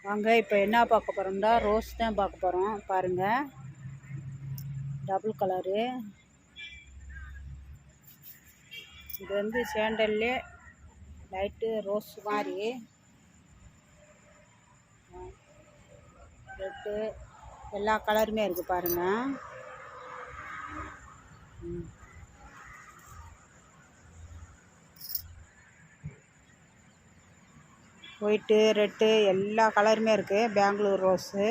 வாங்க இப்போ என்ன பார்க்க போகிறோம்னா ரோஸ் தான் பார்க்க போகிறோம். பாருங்கள், டபுள் கலரு. இது வந்து சேண்டல்லே லைட்டு ரோஸ் மாதிரி ரெட்டு எல்லா கலருமே இருக்குது பாருங்கள். ஒயிட்டு ரெட்டு எல்லா கலருமே இருக்குது. பெங்களூர் ரோஸு.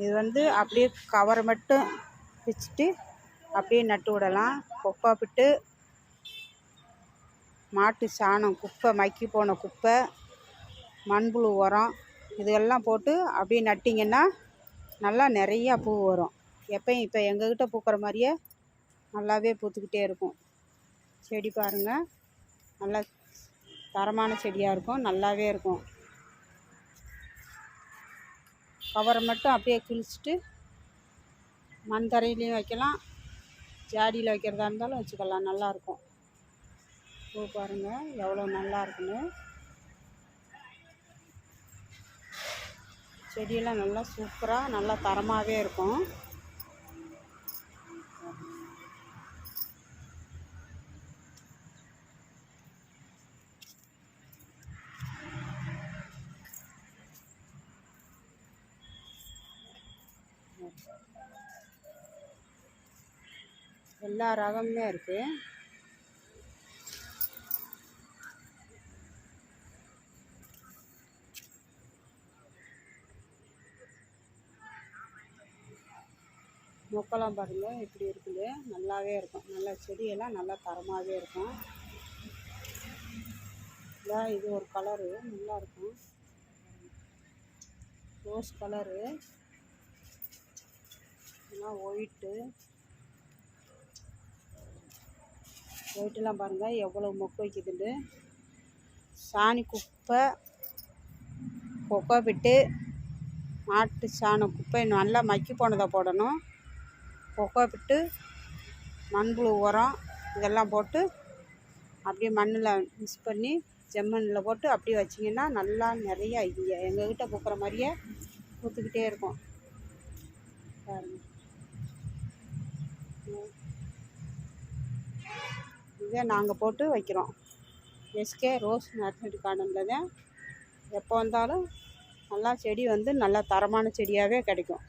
இது வந்து அப்படியே கவரை மட்டும் பிச்சுட்டு அப்படியே நட்டு விடலாம். கொக்கோ பிட்டு, மாட்டு சாணம், குப்பை, மக்கி போன குப்பை, மண்புழு உரம் இதெல்லாம் போட்டு அப்படியே நட்டிங்கன்னா நல்லா நிறையா பூ வரும். எப்பயும் இப்போ எங்ககிட்ட பூக்கிற மாதிரியே நல்லாவே பூத்துக்கிட்டே இருக்கும். செடி பாருங்கள், நல்லா தரமான செடியாக இருக்கும், நல்லாவே இருக்கும். கவரை மட்டும் அப்படியே கிழிச்சிட்டு மண் தரையிலையும் வைக்கலாம், ஜாடியில் வைக்கிறதா இருந்தாலும் வச்சுக்கலாம். நல்லாயிருக்கும். பூ பாருங்கள் எவ்வளோ நல்லா இருக்குன்னு. செடியெல்லாம் நல்லா சூப்பராக நல்லா தரமாகவே இருக்கும். எல்லா ரகமுமே இருக்குது. மொக்கெல்லாம் பாருங்கள் இப்படி இருக்குது, நல்லாவே இருக்கும். நல்லா செடியெல்லாம் நல்லா தரமாகவே இருக்கும். இதான் இது ஒரு கலரு நல்லாயிருக்கும், ரோஸ் கலரு. ஒயிட்டு ஒயிட்டெல்லாம் பாருங்கள் எவ்வளோ மொக்கு வைக்குதுண்டு. சாணி குப்பை, கொக்கோ பிட்டு, மாட்டு சாண குப்பை நல்லா மக்கி போனதை போடணும். கொக்கோ பிட்டு, மண்புழு உரம் இதெல்லாம் போட்டு அப்படியே மண்ணில் மிக்ஸ் பண்ணி செம்மண்ணில் போட்டு அப்படியே வச்சிங்கன்னா நல்லா நிறையா இங்கே எங்ககிட்ட பூக்கிற மாதிரியே பூத்துக்கிட்டே இருக்கும். பாருங்கள், இதை நாங்கள் போட்டு வைக்கிறோம். எஸ்கே ரோஸ் நர்சரி கார்டனில் தான் எப்போ வந்தாலும் நல்லா செடி வந்து நல்லா தரமான செடியாகவே கிடைக்கும்.